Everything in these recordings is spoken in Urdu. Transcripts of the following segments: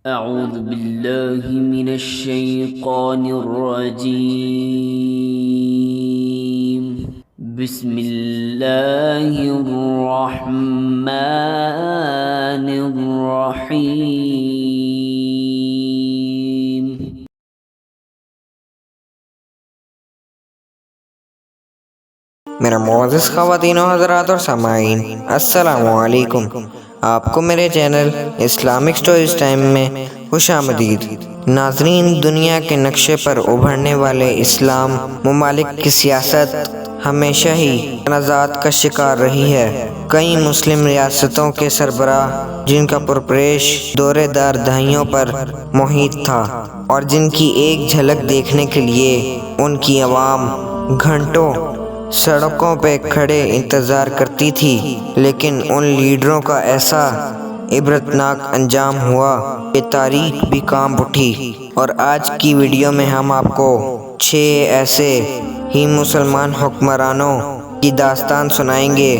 أعوذ بالله من الشيطان الرجيم. بسم الله الرحمن الرحيم. میرا معزز خواتین و حضرات اور سامعین، السلام علیکم۔ آپ کو میرے چینل اسلامک سٹوریز ٹائم میں خوش آمدید۔ ناظرین، دنیا کے نقشے پر ابھرنے والے اسلام ممالک کی سیاست ہمیشہ ہی تنازعات کا شکار رہی ہے۔ کئی مسلم ریاستوں کے سربراہ، جن کا پرپریش دورے دار دہائیوں پر محیط تھا اور جن کی ایک جھلک دیکھنے کے لیے ان کی عوام گھنٹوں سڑکوں پہ کھڑے انتظار کرتی تھی، لیکن ان لیڈروں کا ایسا عبرتناک انجام ہوا کہ تاریخ بھی کانپ اٹھی۔ اور آج کی ویڈیو میں ہم آپ کو 6 ایسے ہی مسلمان حکمرانوں کی داستان سنائیں گے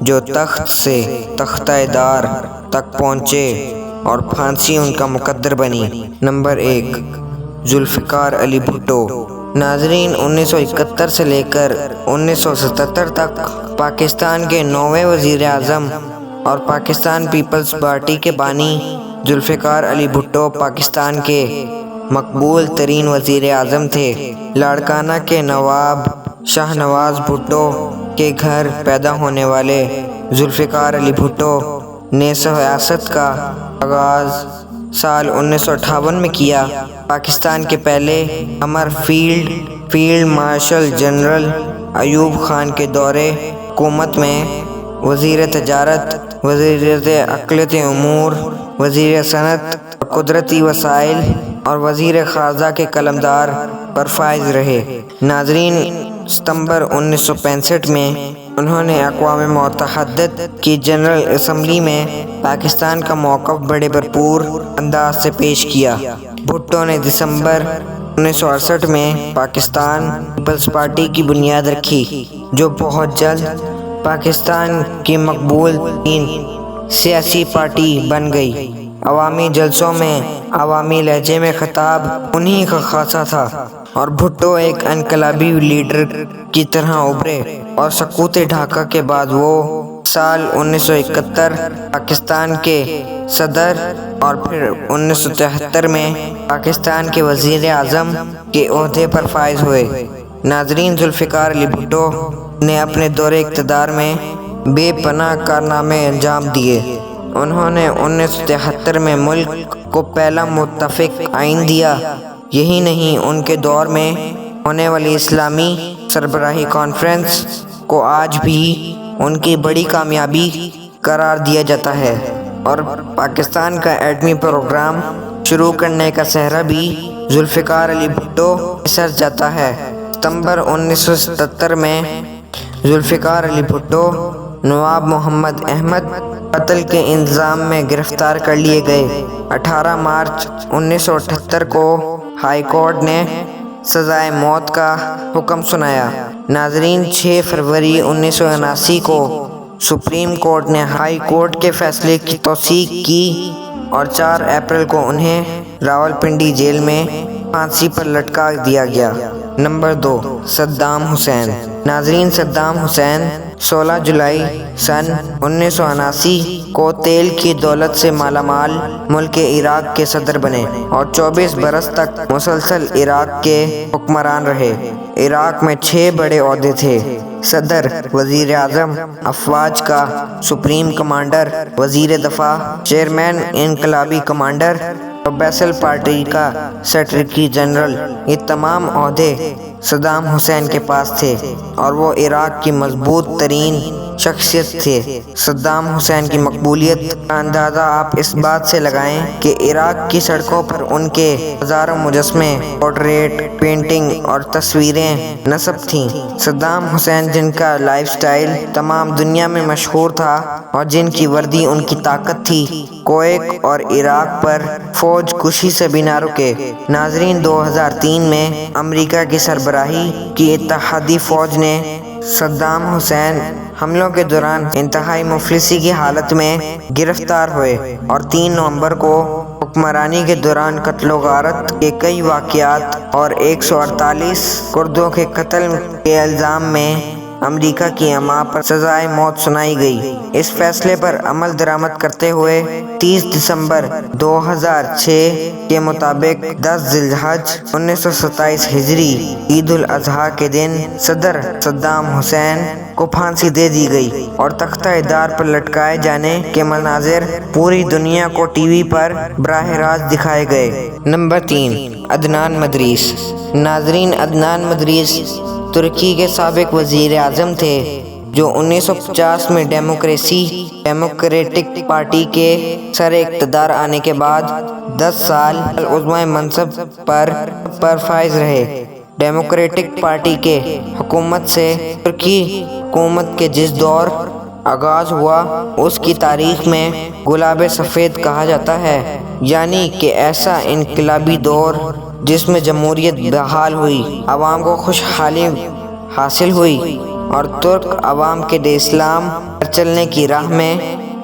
جو تخت سے تختہ دار تک پہنچے اور پھانسی ان کا مقدر بنی۔ نمبر 1، ذوالفقار علی بھٹو۔ ناظرین، 1971 سے لے کر 1977 تک پاکستان کے 9ویں وزیر اعظم اور پاکستان پیپلز پارٹی کے بانی ذوالفقار علی بھٹو پاکستان کے مقبول ترین وزیر اعظم تھے۔ لاڑکانہ کے نواب شاہ نواز بھٹو کے گھر پیدا ہونے والے ذوالفقار علی بھٹو نے سیاست کا آغاز سال 1958 میں کیا۔ پاکستان کے پہلے امر field marshal general Ayub Khan کے دورِ حکومت میں وزیر تجارت، وزیر اقلیتی امور، وزیر صنعت اور قدرتی وسائل اور وزیر خارجہ کے قلمدار پر فائز رہے۔ ناظرین، ستمبر 1965 میں انہوں نے اقوام متحدہ کی جنرل اسمبلی میں پاکستان کا موقف بڑے بھرپور انداز سے پیش کیا۔ بھٹو نے دسمبر 1968 میں پاکستان پیپلز پارٹی کی بنیاد رکھی، جو بہت جلد پاکستان کی مقبول ترین سیاسی پارٹی بن گئی۔ عوامی جلسوں میں عوامی لہجے میں خطاب انہی کا خاصا تھا اور بھٹو ایک انقلابی لیڈر کی طرح ابھرے، اور سقوط ڈھاکہ کے بعد وہ سال 1971 پاکستان کے صدر اور پھر 1973 میں پاکستان کے وزیر اعظم کے عہدے پر فائز ہوئے۔ ناظرین، ذوالفقار علی بھٹو نے اپنے دور اقتدار میں بے پناہ کارنامے انجام دیے۔ انہوں نے 1973 میں ملک کو پہلا متفق آئین دیا۔ یہی نہیں، ان کے دور میں ہونے والی اسلامی سربراہی کانفرنس کو آج بھی ان کی بڑی کامیابی قرار دیا جاتا ہے، اور پاکستان کا ایٹمی پروگرام شروع کرنے کا سہرا بھی ذوالفقار علی بھٹو کے سر جاتا ہے۔ ستمبر 1977 میں ذوالفقار علی بھٹو نواب محمد احمد قتل کے الزام میں گرفتار کر لیے گئے۔ 18 مارچ 1978 کو ہائی کورٹ نے سزائے موت کا حکم سنایا۔ ناظرین، 6 فروری 1979 کو سپریم کورٹ نے ہائی کورٹ کے فیصلے کی توثیق کی اور 4 اپریل کو انہیں راولپنڈی جیل میں پھانسی پر لٹکا دیا گیا۔ Number 2، Saddam Hussein. ناظرین، صدام حسین 16 جولائی سن 1979 کو تیل کی دولت سے مالا مال ملک عراق کے صدر بنے اور 24 برس تک مسلسل عراق کے حکمران رہے۔ عراق میں 6 بڑے عہدے تھے: صدر، وزیر اعظم، افواج کا سپریم کمانڈر، وزیر دفاع، چیئرمین انقلابی کمانڈر اور بیسل پارٹی کا سیکرٹری جنرل۔ یہ تمام عہدے صدام حسین کے پاس تھے اور وہ عراق کی مضبوط ترین شخصیت تھے۔ صدام حسین کی مقبولیت کا اندازہ آپ اس بات سے لگائیں کہ عراق کی سڑکوں پر ان کے ہزاروں مجسمے، پورٹریٹ، پینٹنگ اور تصویریں نصب تھیں۔ صدام حسین، جن کا لائف سٹائل تمام دنیا میں مشہور تھا اور جن کی وردی ان کی طاقت تھی، کویت اور عراق پر فوج کشی سے بھی نہ رکے۔ ناظرین، 2003 میں امریکہ کی سربراہی کی اتحادی فوج نے صدام حسین حملوں کے دوران انتہائی مفلسی کی حالت میں گرفتار ہوئے اور 3 نومبر کو حکمرانی کے دوران قتل و غارت کے کئی واقعات اور 148 کردوں کے قتل کے الزام میں امریکہ کی عوام پر سزائے موت سنائی گئی۔ اس فیصلے پر عمل درآمد کرتے ہوئے 30 دسمبر 2006 کے مطابق 10 ذی الحج 1927 ہجری عید الاضحیٰ کے دن صدر صدام حسین کو پھانسی دے دی گئی اور تختہ دار پر لٹکائے جانے کے مناظر پوری دنیا کو ٹی وی پر براہ راست دکھائے گئے۔ نمبر 3، عدنان مدریس۔ ناظرین، عدنان مدریس ترکی کے سابق وزیر اعظم تھے جو 1950 میں ڈیموکریٹک پارٹی کے سر اقتدار آنے کے بعد 10 سال عظمی منصب پر فائز رہے۔ ڈیموکریٹک پارٹی کے حکومت سے ترکی حکومت کے جس دور آغاز ہوا اس کی تاریخ میں گلاب سفید کہا جاتا ہے، یعنی کہ ایسا انقلابی دور جس میں جمہوریت بحال ہوئی، عوام کو خوشحالی حاصل ہوئی اور ترک عوام کے لیے اسلام پر چلنے کی راہ میں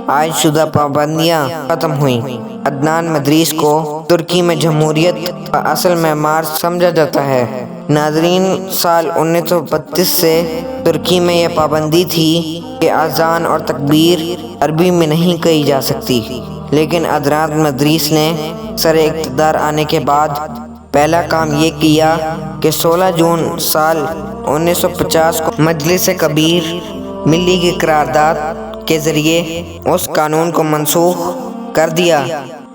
عائد شدہ پابندیاں ختم ہوئیں۔ عدنان مدریس کو ترکی میں جمہوریت کا اصل معمار سمجھا جاتا ہے۔ ناظرین، سال 1932 سے ترکی میں یہ پابندی تھی کہ اذان اور تکبیر عربی میں نہیں کہی جا سکتی، لیکن عدنان مدریس نے سر اقتدار آنے کے بعد پہلا کام یہ کیا کہ 16 جون سال 1950 کو مجلس کبیر ملی کی قرارداد کے ذریعے اس قانون کو منسوخ کر دیا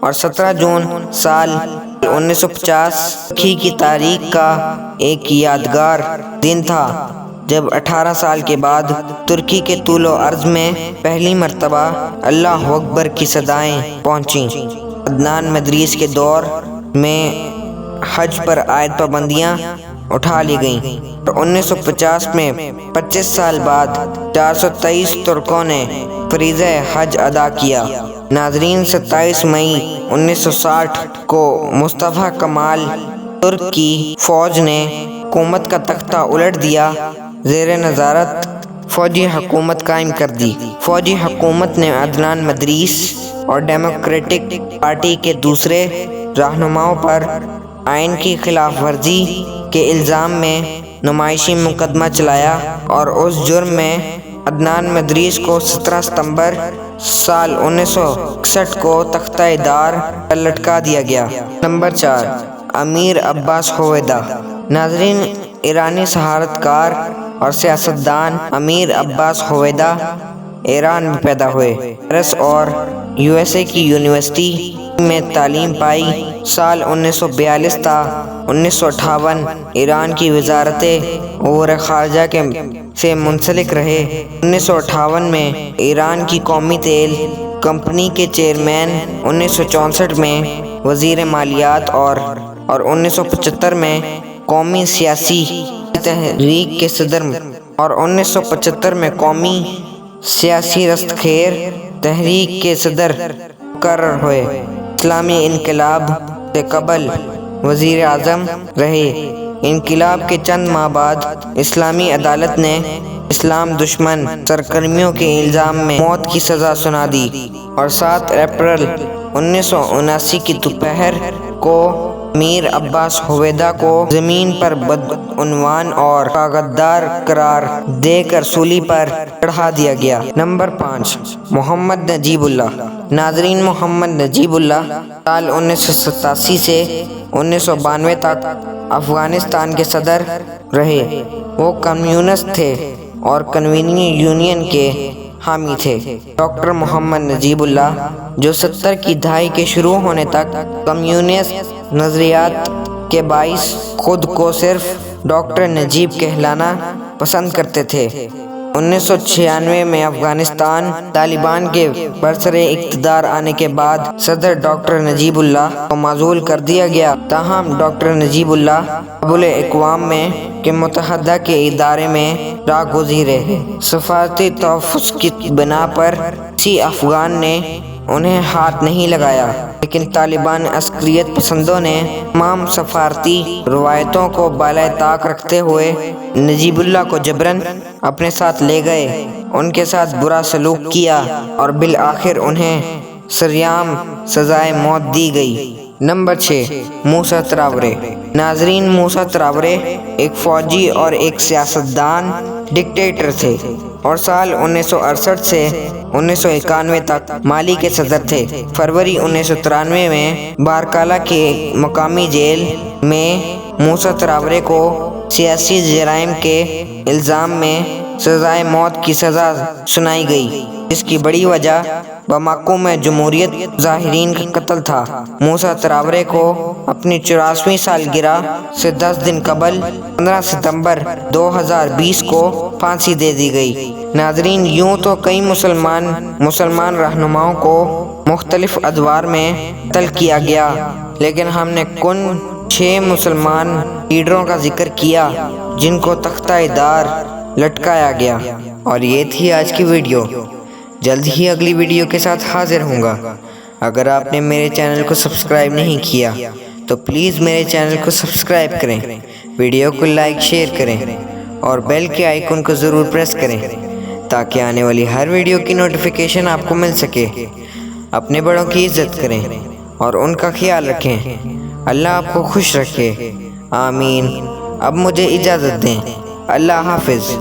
اور 17 جون سال 1950 ترکی کی تاریخ کا ایک یادگار دن تھا جب 18 سال کے بعد ترکی کے طول و عرض میں پہلی مرتبہ اللہ اکبر کی صدائیں پہنچیں۔ عدنان مدریس کے دور میں حج پر عائد پابندیاں اٹھا لی گئیں اور 1950 میں 25 سال بعد 423 ترکوں نے فریضہ حج ادا کیا۔ ناظرین، 27 مئی 1960 کو مصطفیٰ کمال ترک کی فوج نے حکومت کا تختہ الٹ دیا، زیر نظارت فوجی حکومت قائم کر دی۔ فوجی حکومت نے عدنان مدریس اور ڈیموکریٹک پارٹی کے دوسرے رہنماؤں پر آئین کی خلاف ورزی کے الزام میں نمائشی مقدمہ چلایا اور اس جرم میں عدنان مدریس کو 17 ستمبر سال 1961 کو تختہ دار پر لٹکا دیا گیا۔ نمبر 4، امیر عباس ہویدا۔ ناظرین، ایرانی سفارت کار اور سیاستدان امیر عباس ہویدا ایران میں پیدا ہوئے۔ پیرس اور USA کی یونیورسٹی میں تعلیم پائی۔ سال 1942 تا 1958 ایران کی وزارت امور خارجہ سے منسلک رہے۔ 1958 میں ایران کی قومی تیل کمپنی کے چیئرمین، 1964 میں وزیر مالیات اور 1975 میں قومی سیاسی تحریک کے صدر اور 1975 میں قومی سیاسی رستخیز تحریک کے صدر مقرر ہوئے۔ اسلامی انقلاب سے قبل وزیر اعظم رہے۔ انقلاب کے چند ماہ بعد اسلامی عدالت نے اسلام دشمن سرگرمیوں کے الزام میں موت کی سزا سنا دی اور 7 اپریل 1979 کی دوپہر کو امیر عباس ہویدا کو زمین پر بدعنوان اور غدار قرار دے کر سولی پر چڑھا دیا گیا۔ نمبر 5، محمد نجیب اللہ۔ ناظرین، محمد نجیب اللہ سال 1987 سے 1992 تک افغانستان کے صدر رہے۔ وہ کمیونسٹ تھے اور کنویننگ یونین کے حامی تھے۔ ڈاکٹر محمد نجیب اللہ، جو 70 کی دہائی کے شروع ہونے تک کمیونسٹ نظریات کے باعث خود کو صرف ڈاکٹر نجیب کہلانا پسند کرتے تھے، 1996 میں افغانستان طالبان کے برسر اقتدار آنے کے بعد صدر ڈاکٹر نجیب اللہ کو معزول کر دیا گیا۔ تاہم ڈاکٹر نجیب اللہ بین الاقوام میں کے متحدہ کے ادارے میں راگزیر رہے۔ سفارتی تحفظ کی بنا پر کسی افغان نے انہیں ہاتھ نہیں لگایا، لیکن طالبان عسکریت پسندوں نے تمام سفارتی روایتوں کو بالائے طاق رکھتے ہوئے نجیب اللہ کو جبراً اپنے ساتھ لے گئے، ان کے ساتھ برا سلوک کیا اور بالآخر انہیں سریام سزائے موت دی گئی۔ نمبر 6، موسیٰ تراورے۔ ناظرین، موسیٰ تراورے ایک فوجی اور ایک سیاستدان ڈکٹیٹر تھے اور سال 1968 سے 1991 تک مالی کے صدر تھے۔ فروری 1993 میں بارکالہ کے مقامی جیل میں موسیٰ تراورے کو سیاسی جرائم کے الزام میں سزائے موت کی سزا سنائی گئی، جس کی بڑی وجہ باماکو میں جمہوریت ظاہرین کا قتل تھا۔ موسیٰ تراورے کو اپنی 84ویں سالگرہ سے 10 دن قبل 15 ستمبر 2020 کو پھانسی دے دی گئی۔ ناظرین، یوں تو کئی مسلمان رہنماؤں کو مختلف ادوار میں قتل کیا گیا، لیکن ہم نے کن 6 مسلمان لیڈروں کا ذکر کیا جن کو تختہ دار لٹکایا گیا۔ اور یہ تھی آج کی ویڈیو۔ جلد ہی اگلی ویڈیو کے ساتھ حاضر ہوں گا۔ اگر آپ نے میرے چینل کو سبسکرائب نہیں کیا تو پلیز میرے چینل کو سبسکرائب کریں، ویڈیو کو لائک شیئر کریں اور بیل کے آئیکن کو ضرور پریس کریں تاکہ آنے والی ہر ویڈیو کی نوٹیفیکیشن آپ کو مل سکے۔ اپنے بڑوں کی عزت کریں اور ان کا خیال رکھیں۔ اللہ آپ کو خوش رکھے، آمین۔ اب مجھے اجازت دیں، اللہ حافظ۔